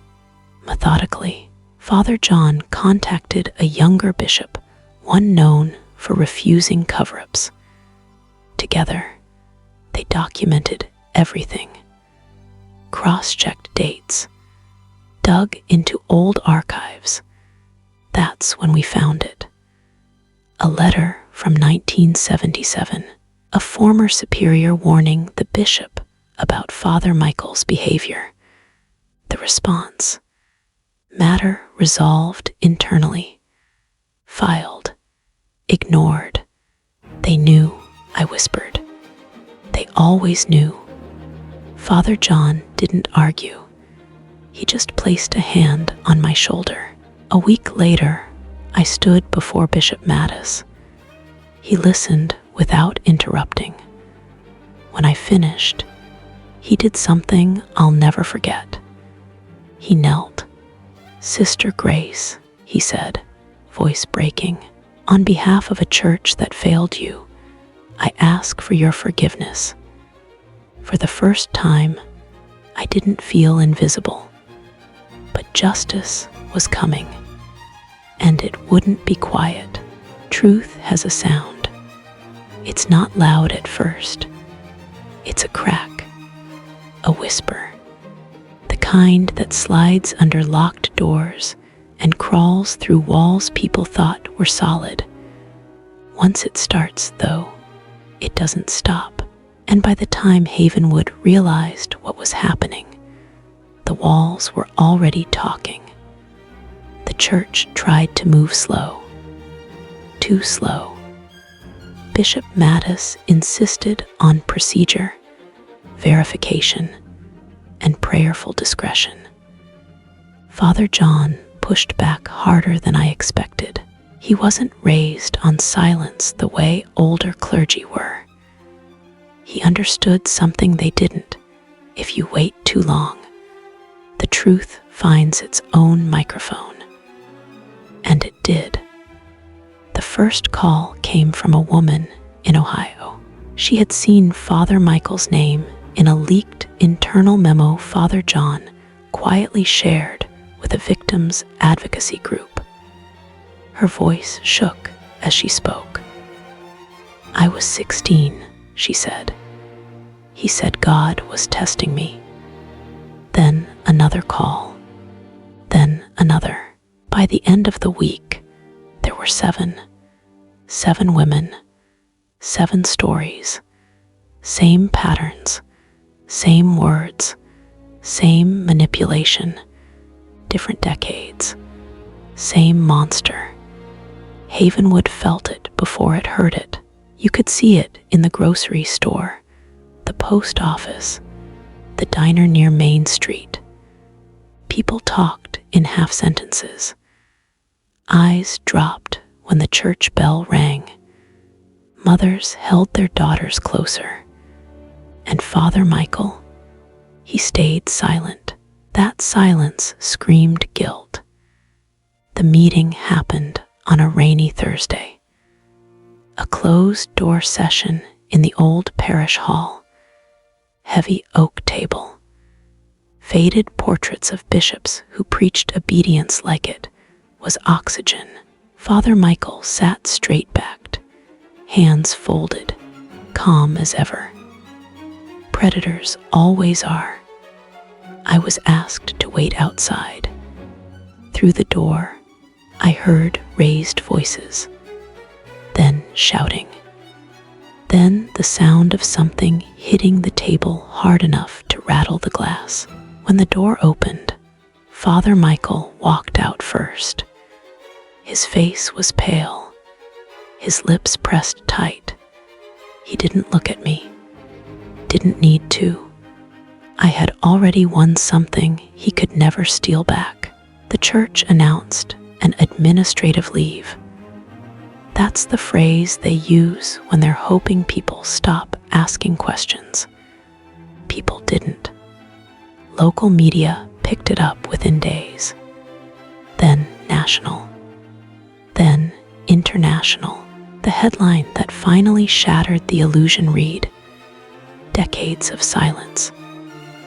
S1: methodically, Father John contacted a younger bishop, one known for refusing cover-ups. Together, they documented everything, cross-checked dates, dug into old archives. That's when we found it. A letter from 1977, a former superior warning the bishop about Father Michael's behavior. The response: matter resolved internally, filed, ignored. They knew, I whispered. They always knew. Father John didn't argue. He just placed a hand on my shoulder. A week later, I stood before Bishop Mattis. He listened without interrupting. When I finished, he did something I'll never forget. He knelt. "Sister Grace," he said, voice breaking, "on behalf of a church that failed you, I ask for your forgiveness." For the first time, I didn't feel invisible. But justice was coming, and it wouldn't be quiet. Truth has a sound. It's not loud at first. It's a crack, a whisper, the kind that slides under locked doors and crawls through walls people thought were solid. Once it starts, though, it doesn't stop. And by the time Havenwood realized what was happening, the walls were already talking. The church tried to move slow. Too slow. Bishop Mattis insisted on procedure, verification, and prayerful discretion. Father John pushed back harder than I expected. He wasn't raised on silence the way older clergy were. He understood something they didn't. If you wait too long, the truth finds its own microphone. And it did. The first call came from a woman in Ohio. She had seen Father Michael's name in a leaked internal memo Father John quietly shared with a victims' advocacy group. Her voice shook as she spoke. "I was 16, she said. He said God was testing me." Then another call. Then another. By the end of the week, there were 7. 7 women, 7 stories, same patterns, same words, same manipulation, different decades, same monster. Havenwood felt it before it heard it. You could see it in the grocery store, the post office, the diner near Main Street. People talked in half sentences. Eyes dropped when the church bell rang. Mothers held their daughters closer. And Father Michael, he stayed silent. That silence screamed guilt. The meeting happened on a rainy Thursday. A closed-door session in the old parish hall. Heavy oak table. Faded portraits of bishops who preached obedience like it was oxygen. Father Michael sat straight-backed, hands folded, calm as ever. Predators always are. I was asked to wait outside. Through the door, I heard raised voices, then shouting. Then the sound of something hitting the table hard enough to rattle the glass. When the door opened, Father Michael walked out first. His face was pale, his lips pressed tight. He didn't look at me, didn't need to. I had already won something he could never steal back. The church announced an administrative leave. That's the phrase they use when they're hoping people stop asking questions. People didn't. Local media picked it up within days. Then national. Then international. The headline that finally shattered the illusion read, "Decades of silence.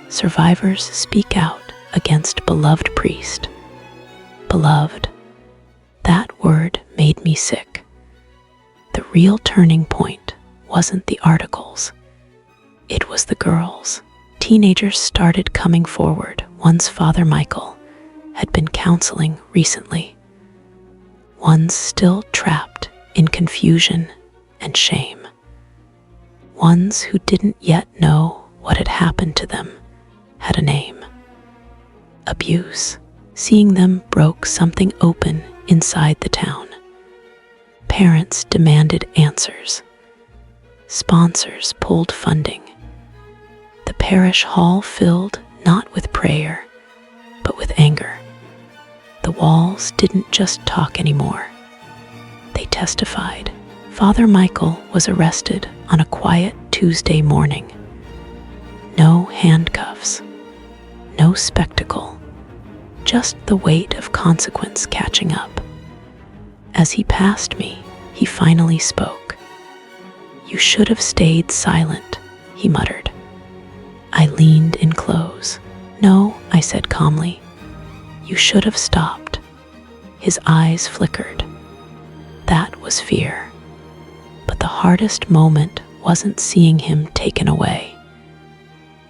S1: Survivors speak out against beloved priest. Beloved. That word made me sick. The real turning point wasn't the articles. It was the girls. Teenagers started coming forward once Father Michael had been counseling recently. Ones still trapped in confusion and shame. Ones who didn't yet know what had happened to them had a name. Abuse. Seeing them broke something open inside the town. Parents demanded answers. Sponsors pulled funding. The parish hall filled not with prayer, but with anger. The walls didn't just talk anymore. They testified. Father Michael was arrested on a quiet Tuesday morning. No handcuffs, no spectacle, just the weight of consequence catching up. As he passed me, he finally spoke. "You should have stayed silent," he muttered. I leaned in close. "No," I said calmly. "You should have stopped." His eyes flickered. That was fear. But the hardest moment wasn't seeing him taken away.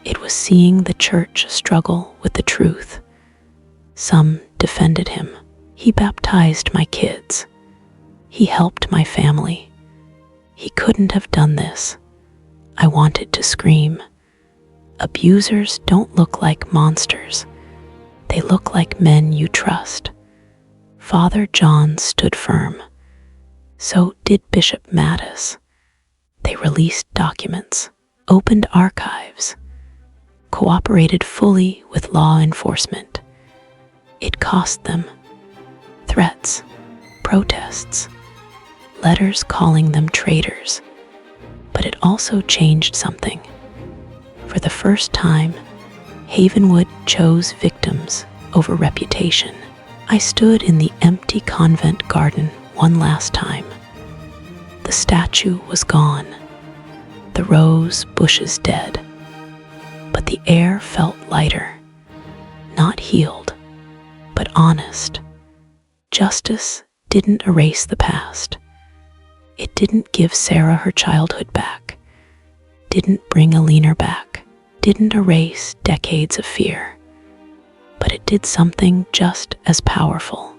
S1: It was seeing the church struggle with the truth. Some defended him. He baptized my kids. He helped my family. He couldn't have done this. I wanted to scream. Abusers don't look like monsters. They look like men you trust. Father John stood firm. So did Bishop Mattis. They released documents, opened archives, cooperated fully with law enforcement. It cost them threats, protests, letters calling them traitors. But it also changed something. For the first time, Havenwood chose victims over reputation. I stood in the empty convent garden one last time. The statue was gone, the rose bushes dead, but the air felt lighter, not healed, but honest. Justice didn't erase the past. It didn't give Sarah her childhood back, didn't bring Alina back, didn't erase decades of fear, but it did something just as powerful.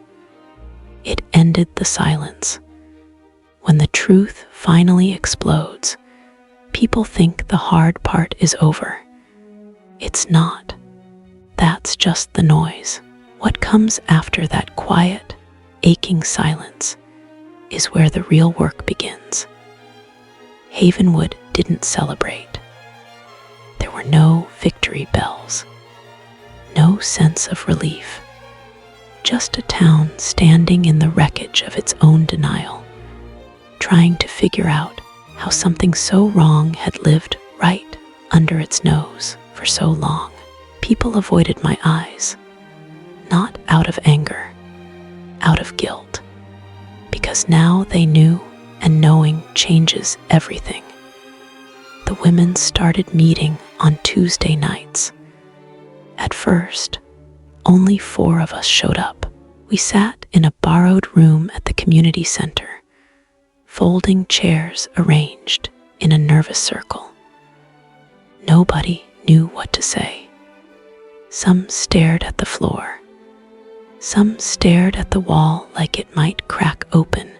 S1: It ended the silence. When the truth finally explodes, people think the hard part is over. It's not. That's just the noise. What comes after that quiet, aching silence is where the real work begins. Havenwood didn't celebrate. There were no victory bells, no sense of relief, just a town standing in the wreckage of its own denial, trying to figure out how something so wrong had lived right under its nose for so long. People avoided my eyes, not out of anger, out of guilt, because now they knew, and knowing changes everything. The women started meeting on Tuesday nights. At first, only 4 of us showed up. We sat in a borrowed room at the community center, folding chairs arranged in a nervous circle. Nobody knew what to say. Some stared at the floor. Some stared at the wall like it might crack open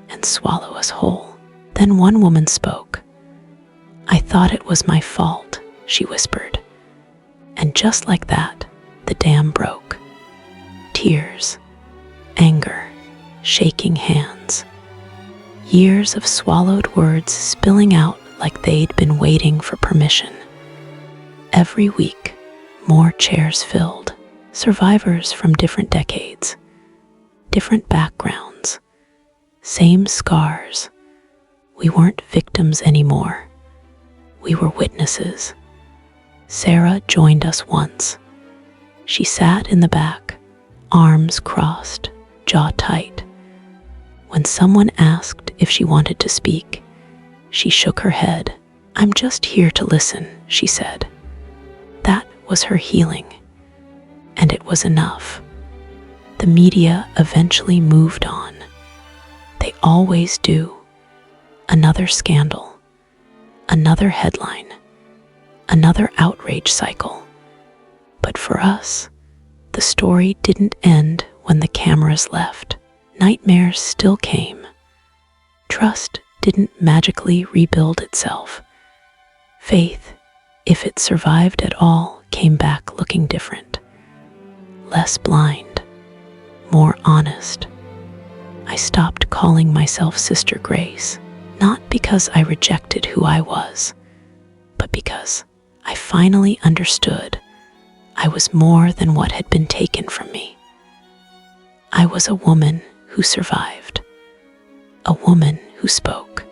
S1: and swallow us whole. Then one woman spoke. "I thought it was my fault," she whispered. And just like that, the dam broke. Tears, anger, shaking hands. Years of swallowed words spilling out like they'd been waiting for permission. Every week, more chairs filled. Survivors from different decades, different backgrounds, same scars. We weren't victims anymore. We were witnesses. Sarah joined us once. She sat in the back, arms crossed, jaw tight. When someone asked if she wanted to speak, she shook her head. "I'm just here to listen," she said. That was her healing. and it was enough. The media eventually moved on. They always do. Another scandal, another headline, another outrage cycle. But for us, the story didn't end when the cameras left. Nightmares still came. Trust didn't magically rebuild itself. Faith, if it survived at all, came back looking different. Less blind, more honest. I stopped calling myself Sister Grace, not because I rejected who I was, but because I finally understood I was more than what had been taken from me. I was a woman who survived, a woman who spoke,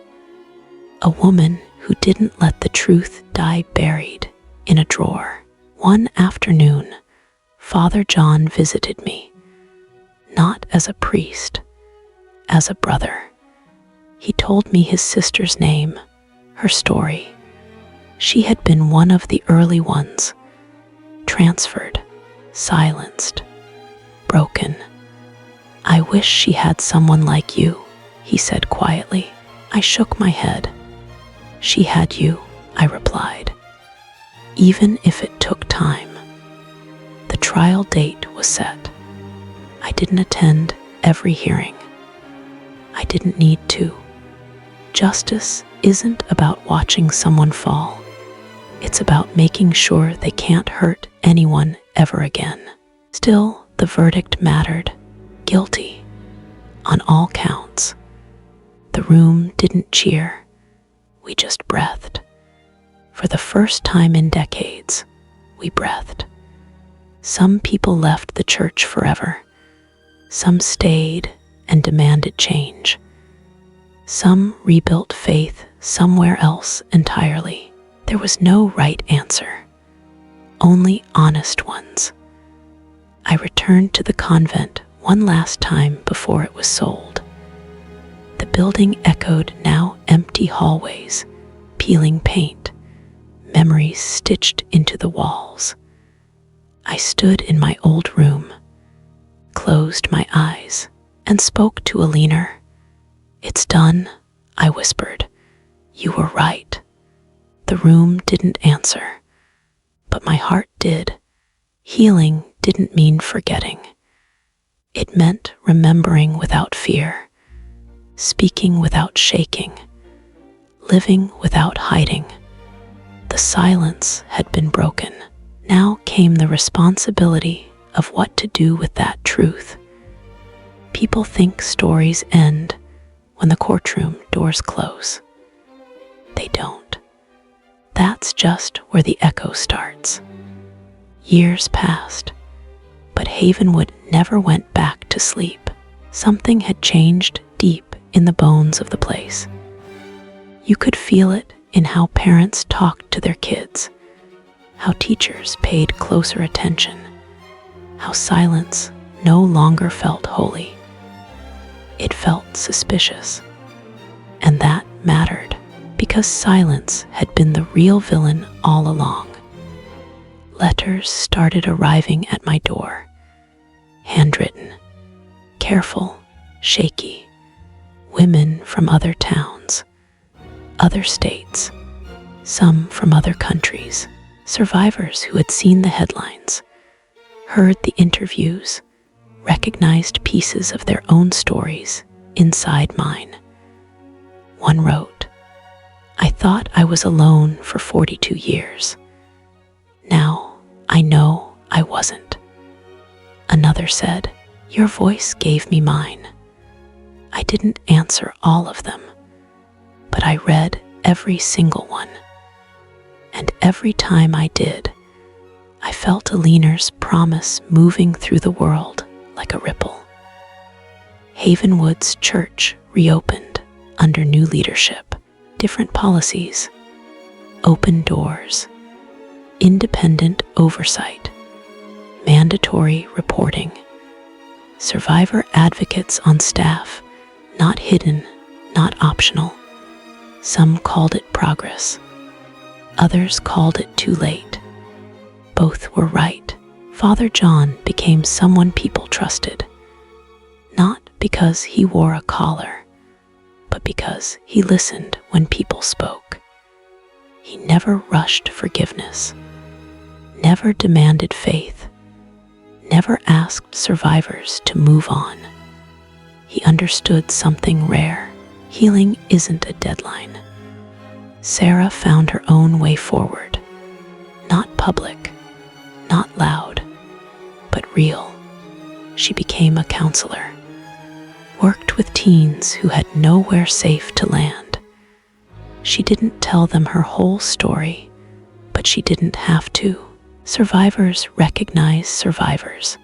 S1: a woman who didn't let the truth die buried in a drawer. One afternoon, Father John visited me, not as a priest, as a brother. He told me his sister's name, her story. She had been one of the early ones, transferred, silenced, broken. "I wish she had someone like you," he said quietly. I shook my head. "She had you," I replied, even if it took time. The trial date was set. I didn't attend every hearing. I didn't need to. Justice isn't about watching someone fall. It's about making sure they can't hurt anyone ever again. Still, the verdict mattered. Guilty. On all counts. The room didn't cheer. We just breathed. For the first time in decades, we breathed. Some people left the church forever. Some stayed and demanded change. Some rebuilt faith somewhere else entirely. There was no right answer, only honest ones. I returned to the convent one last time before it was sold. The building echoed now empty hallways, peeling paint, memories stitched into the walls. I stood in my old room, closed my eyes, and spoke to a leaner. "It's done," I whispered. "You were right." The room didn't answer, but my heart did. Healing didn't mean forgetting. It meant remembering without fear, speaking without shaking, living without hiding. The silence had been broken. Now came the responsibility of what to do with that truth. People think stories end when the courtroom doors close. They don't. That's just where the echo starts. Years passed, but Havenwood never went back to sleep. Something had changed deep in the bones of the place. You could feel it in how parents talked to their kids, how teachers paid closer attention, how silence no longer felt holy. It felt suspicious. And that mattered, because silence had been the real villain all along. Letters started arriving at my door, handwritten, careful, shaky. Women from other towns, other states, some from other countries, survivors who had seen the headlines, heard the interviews, recognized pieces of their own stories inside mine. One wrote, "I thought I was alone for 42 years. Now I know I wasn't." Another said, "Your voice gave me mine." I didn't answer all of them, but I read every single one. And every time I did, I felt a leaner's promise moving through the world like a ripple. Havenwood's church reopened under new leadership, different policies, open doors, independent oversight, mandatory reporting, survivor advocates on staff, not hidden, not optional. Some called it progress. Others called it too late. Both were right. Father John became someone people trusted, not because he wore a collar, but because he listened when people spoke. He never rushed forgiveness, never demanded faith, never asked survivors to move on. He understood something rare. Healing isn't a deadline. Sarah found her own way forward, not public, not loud, but real. She became a counselor, worked with teens who had nowhere safe to land. She didn't tell them her whole story, but she didn't have to. Survivors recognize survivors.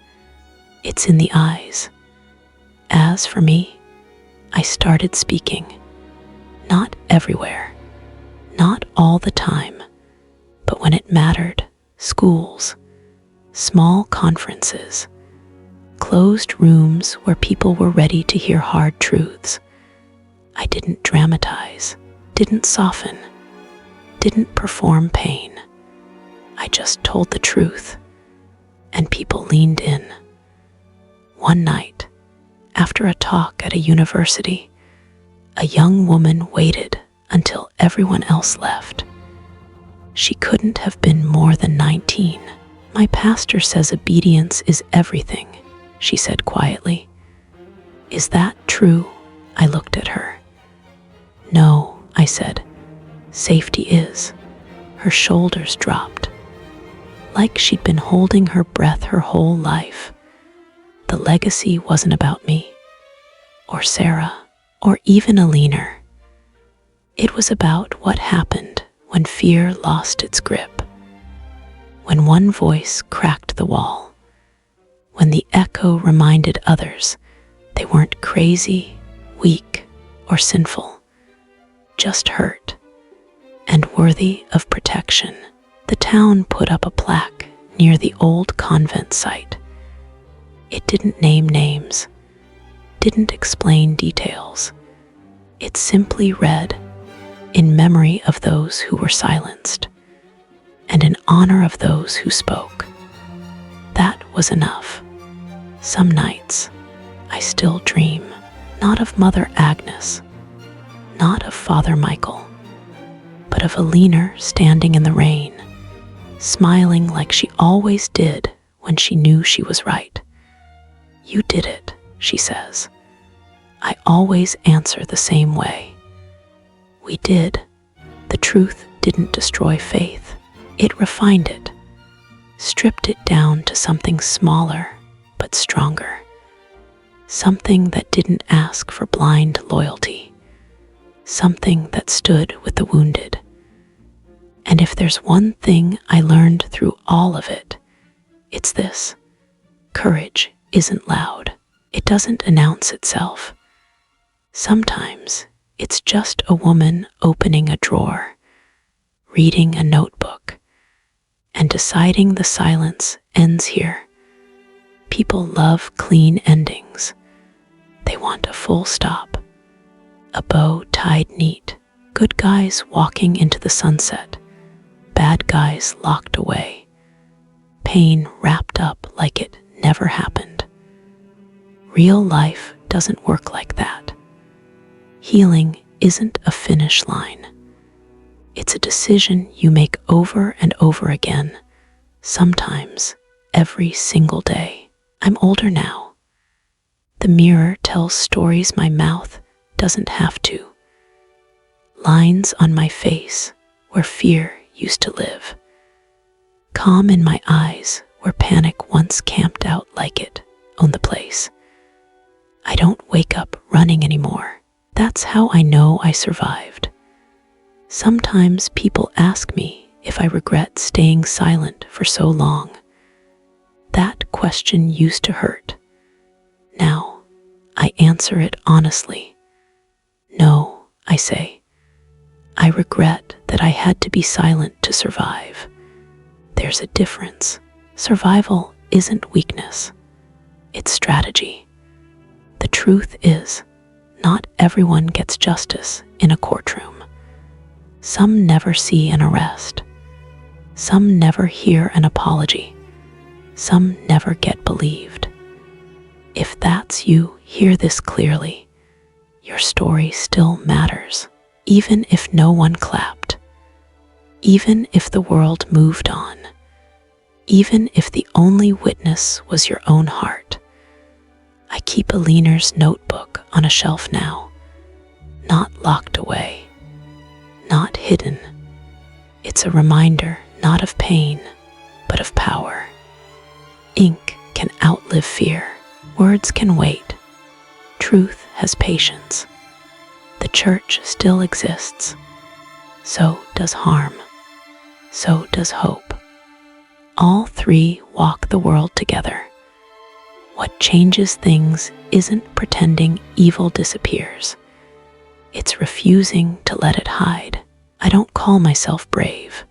S1: It's in the eyes. As for me, I started speaking. Not everywhere, not all the time, but when it mattered. Schools, small conferences, closed rooms where people were ready to hear hard truths. I didn't dramatize, didn't soften, didn't perform pain. I just told the truth, and people leaned in. One night, after a talk at a university, a young woman waited until everyone else left. She couldn't have been more than 19. "My pastor says obedience is everything," she said quietly. "Is that true?" I looked at her. "No," I said. "Safety is." Her shoulders dropped, like she'd been holding her breath her whole life. The legacy wasn't about me, or Sarah, or even a leaner. It was about what happened when fear lost its grip, when one voice cracked the wall, when the echo reminded others they weren't crazy, weak, or sinful, just hurt and worthy of protection. The town put up a plaque near the old convent site. It didn't name names, didn't explain details. It simply read, "In memory of those who were silenced, and in honor of those who spoke." That was enough. Some nights, I still dream, not of Mother Agnes, not of Father Michael, but of a leaner standing in the rain, smiling like she always did when she knew she was right. "You did it," she says. I always answer the same way. We did. The truth didn't destroy faith. It refined it, stripped it down to something smaller but stronger, something that didn't ask for blind loyalty, something that stood with the wounded. And if there's one thing I learned through all of it, it's this: courage isn't loud. It doesn't announce itself. Sometimes it's just a woman opening a drawer, reading a notebook, and deciding the silence ends here. People love clean endings. They want a full stop, a bow tied neat, good guys walking into the sunset, bad guys locked away, pain wrapped up like it never happened. Real life doesn't work like that. Healing isn't a finish line. It's a decision you make over and over again, sometimes every single day. I'm older now. The mirror tells stories my mouth doesn't have to. Lines on my face where fear used to live. Calm in my eyes where panic once camped out like it owned the place. I don't wake up running anymore. That's how I know I survived. Sometimes people ask me if I regret staying silent for so long. That question used to hurt. Now, I answer it honestly. No, I say. I regret that I had to be silent to survive. There's a difference. Survival isn't weakness. It's strategy. The truth is, not everyone gets justice in a courtroom. Some never see an arrest. Some never hear an apology. some never get believed. If that's you, hear this clearly. Your story still matters, even if no one clapped, even if the world moved on, even if the only witness was your own heart. I keep a leaner's notebook on a shelf now, not locked away, not hidden. It's a reminder not of pain, but of power. Ink can outlive fear. Words can wait. Truth has patience. The church still exists. So does harm. So does hope. All three walk the world together. What changes things isn't pretending evil disappears. It's refusing to let it hide. I don't call myself brave.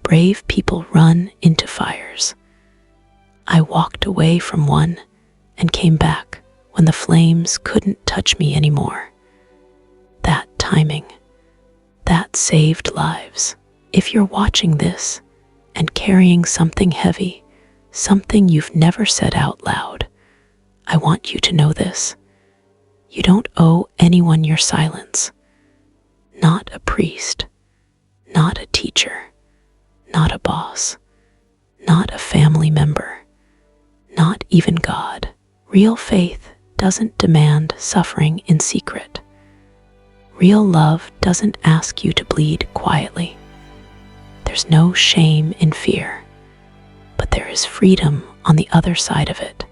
S1: Brave people run into fires. I walked away from one and came back when the flames couldn't touch me anymore. That timing, that saved lives. If you're watching this and carrying something heavy, something you've never said out loud, I want you to know this. You don't owe anyone your silence. Not a priest, not a teacher, not a boss, not a family member, not even God. Real faith doesn't demand suffering in secret. Real love doesn't ask you to bleed quietly. There's no shame in fear, but there is freedom on the other side of it.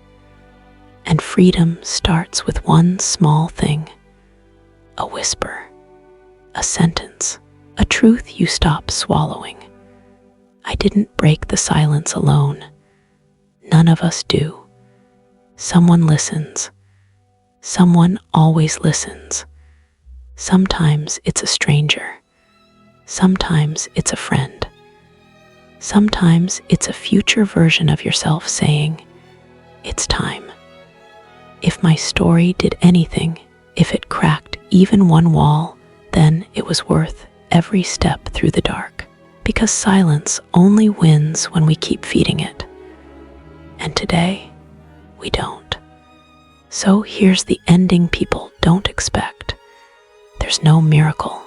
S1: And freedom starts with one small thing: a whisper, a sentence, a truth you stop swallowing. I didn't break the silence alone. None of us do. Someone listens. Someone always listens. Sometimes it's a stranger. Sometimes it's a friend. Sometimes it's a future version of yourself saying, "It's time." If my story did anything, if it cracked even one wall, then it was worth every step through the dark. Because silence only wins when we keep feeding it. And today, we don't. So here's the ending people don't expect. There's no miracle,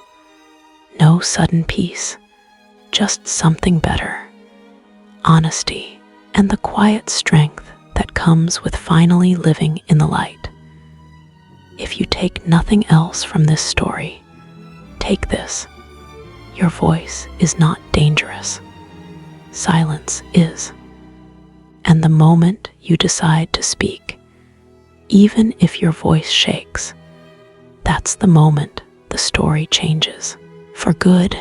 S1: no sudden peace, just something better. Honesty and the quiet strength that comes with finally living in the light. If you take nothing else from this story, take this. Your voice is not dangerous. Silence is. And the moment you decide to speak, even if your voice shakes, that's the moment the story changes. For good